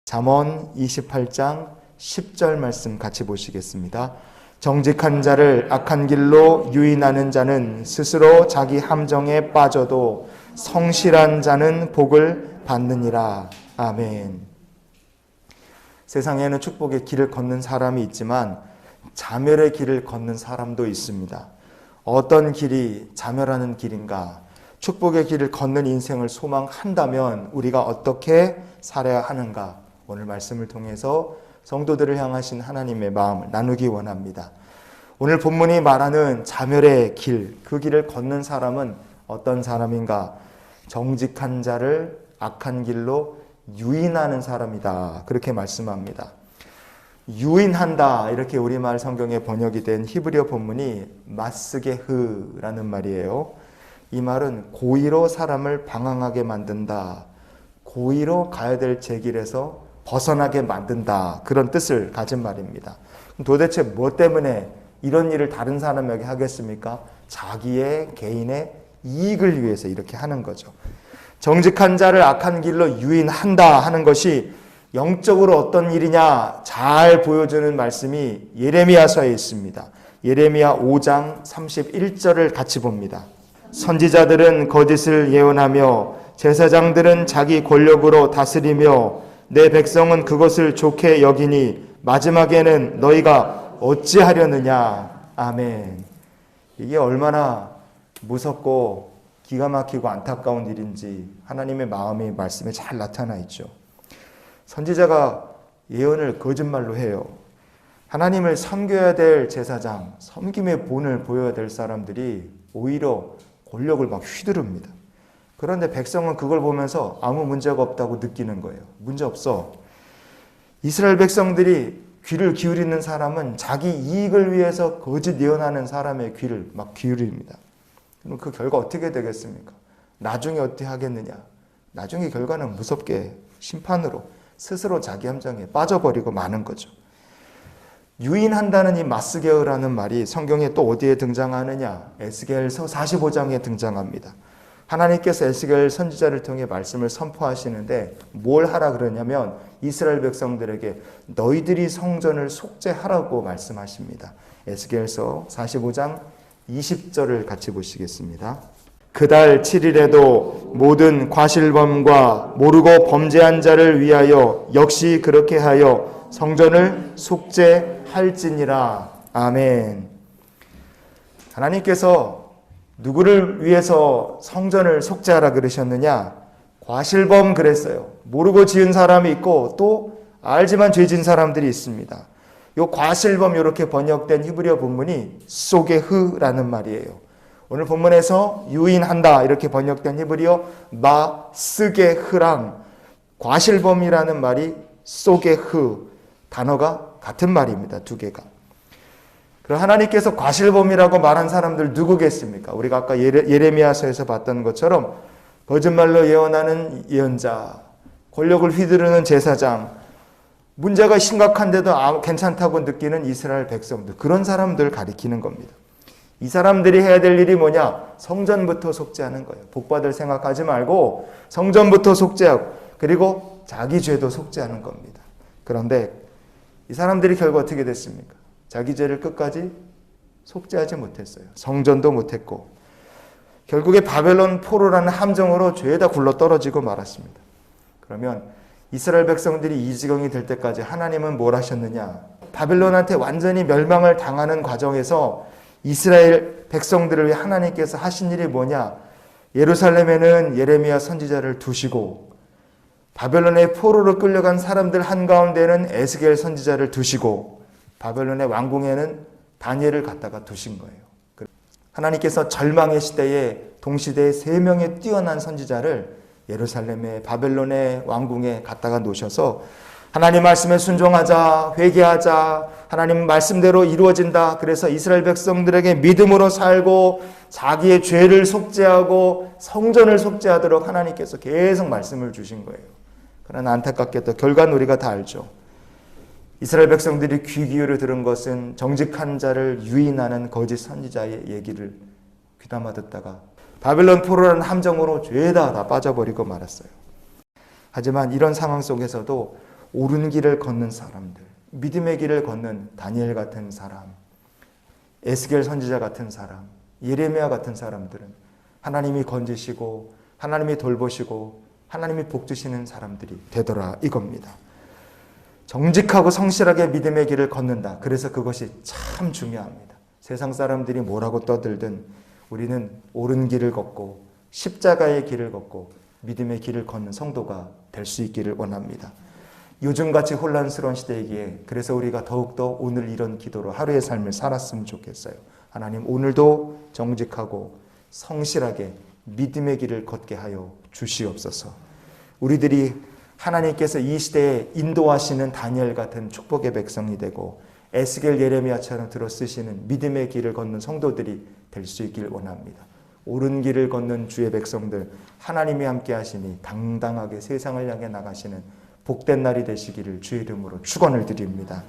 잠언 28장 10절 말씀 같이 보시겠습니다. 정직한 자를 악한 길로 유인하는 자는 스스로 자기 함정에 빠져도 성실한 자는 복을 받느니라. 아멘. 세상에는 축복의 길을 걷는 사람이 있지만 자멸의 길을 걷는 사람도 있습니다. 어떤 길이 자멸하는 길인가? 축복의 길을 걷는 인생을 소망한다면 우리가 어떻게 살아야 하는가? 오늘 말씀을 통해서 성도들을 향하신 하나님의 마음을 나누기 원합니다. 오늘 본문이 말하는 자멸의 길, 그 길을 걷는 사람은 어떤 사람인가? 정직한 자를 악한 길로 유인하는 사람이다. 그렇게 말씀합니다. 유인한다, 이렇게 우리말 성경에 번역이 된 히브리어 본문이 마스게흐라는 말이에요. 이 말은 고의로 사람을 방황하게 만든다, 고의로 가야 될 제 길에서 벗어나게 만든다, 그런 뜻을 가진 말입니다. 도대체 뭐 때문에 이런 일을 다른 사람에게 하겠습니까? 자기의 개인의 이익을 위해서 이렇게 하는 거죠. 정직한 자를 악한 길로 유인한다 하는 것이 영적으로 어떤 일이냐 잘 보여주는 말씀이 예레미야서에 있습니다. 예레미야 5장 31절을 같이 봅니다. 선지자들은 거짓을 예언하며 제사장들은 자기 권력으로 다스리며 내 백성은 그것을 좋게 여기니 마지막에는 너희가 어찌하려느냐. 아멘. 이게 얼마나 무섭고 기가 막히고 안타까운 일인지 하나님의 마음이 말씀에 잘 나타나 있죠. 선지자가 예언을 거짓말로 해요. 하나님을 섬겨야 될 제사장, 섬김의 본을 보여야 될 사람들이 오히려 권력을 막 휘두릅니다. 그런데 백성은 그걸 보면서 아무 문제가 없다고 느끼는 거예요. 문제 없어. 이스라엘 백성들이 귀를 기울이는 사람은 자기 이익을 위해서 거짓 예언하는 사람의 귀를 막 기울입니다. 그럼 그 결과 어떻게 되겠습니까? 나중에 어떻게 하겠느냐? 나중에 결과는 무섭게 심판으로 스스로 자기 함정에 빠져버리고 마는 거죠. 유인한다는 이 마스게어라는 말이 성경에 또 어디에 등장하느냐? 에스겔서 45장에 등장합니다. 하나님께서 에스겔 선지자를 통해 말씀을 선포하시는데 뭘 하라 그러냐면 이스라엘 백성들에게 너희들이 성전을 속죄하라고 말씀하십니다. 에스겔서 45장 20절을 같이 보시겠습니다. 그달 7일에도 모든 과실범과 모르고 범죄한 자를 위하여 역시 그렇게 하여 성전을 속죄할지니라. 아멘. 하나님께서 누구를 위해서 성전을 속죄하라 그러셨느냐? 과실범 그랬어요. 모르고 지은 사람이 있고 또 알지만 죄진 사람들이 있습니다. 요 과실범, 이렇게 번역된 히브리어 본문이 소게흐라는 말이에요. 오늘 본문에서 유인한다 이렇게 번역된 히브리어 마스게흐랑 과실범이라는 말이 소게흐, 단어가 같은 말입니다. 두 개가. 그럼 하나님께서 과실범이라고 말한 사람들 누구겠습니까? 우리가 아까 예레미야서에서 봤던 것처럼 거짓말로 예언하는 예언자, 권력을 휘두르는 제사장, 문제가 심각한데도 괜찮다고 느끼는 이스라엘 백성들, 그런 사람들 가리키는 겁니다. 이 사람들이 해야 될 일이 뭐냐? 성전부터 속죄하는 거예요. 복받을 생각하지 말고 성전부터 속죄하고 그리고 자기 죄도 속죄하는 겁니다. 그런데 이 사람들이 결국 어떻게 됐습니까? 자기 죄를 끝까지 속죄하지 못했어요. 성전도 못했고 결국에 바벨론 포로라는 함정으로 죄에다 굴러떨어지고 말았습니다. 그러면 이스라엘 백성들이 이 지경이 될 때까지 하나님은 뭘 하셨느냐? 바벨론한테 완전히 멸망을 당하는 과정에서 이스라엘 백성들을 위해 하나님께서 하신 일이 뭐냐? 예루살렘에는 예레미야 선지자를 두시고 바벨론의 포로로 끌려간 사람들 한가운데는 에스겔 선지자를 두시고 바벨론의 왕궁에는 다니엘을 갖다가 두신 거예요. 하나님께서 절망의 시대에 동시대에 3명의 뛰어난 선지자를 예루살렘의 바벨론의 왕궁에 갖다가 놓으셔서 하나님 말씀에 순종하자, 회개하자, 하나님 말씀대로 이루어진다. 그래서 이스라엘 백성들에게 믿음으로 살고 자기의 죄를 속죄하고 성전을 속죄하도록 하나님께서 계속 말씀을 주신 거예요. 그러나 안타깝게도 결과는 우리가 다 알죠. 이스라엘 백성들이 귀 기울여 들은 것은 정직한 자를 유인하는 거짓 선지자의 얘기를 귀담아 듣다가 바벨론 포로라는 함정으로 죄에다 다 빠져버리고 말았어요. 하지만 이런 상황 속에서도 옳은 길을 걷는 사람들, 믿음의 길을 걷는 다니엘 같은 사람, 에스겔 선지자 같은 사람, 예레미야 같은 사람들은 하나님이 건지시고 하나님이 돌보시고 하나님이 복주시는 사람들이 되더라 이겁니다. 정직하고 성실하게 믿음의 길을 걷는다. 그래서 그것이 참 중요합니다. 세상 사람들이 뭐라고 떠들든 우리는 옳은 길을 걷고 십자가의 길을 걷고 믿음의 길을 걷는 성도가 될 수 있기를 원합니다. 요즘같이 혼란스러운 시대이기에 그래서 우리가 더욱더 오늘 이런 기도로 하루의 삶을 살았으면 좋겠어요. 하나님 오늘도 정직하고 성실하게 믿음의 길을 걷게 하여 주시옵소서. 우리들이 하나님께서 이 시대에 인도하시는 다니엘 같은 축복의 백성이 되고 에스겔 예레미야처럼 들어 쓰시는 믿음의 길을 걷는 성도들이 될 수 있길 원합니다. 옳은 길을 걷는 주의 백성들, 하나님이 함께 하시니 당당하게 세상을 향해 나가시는 복된 날이 되시기를 주의 이름으로 축원을 드립니다.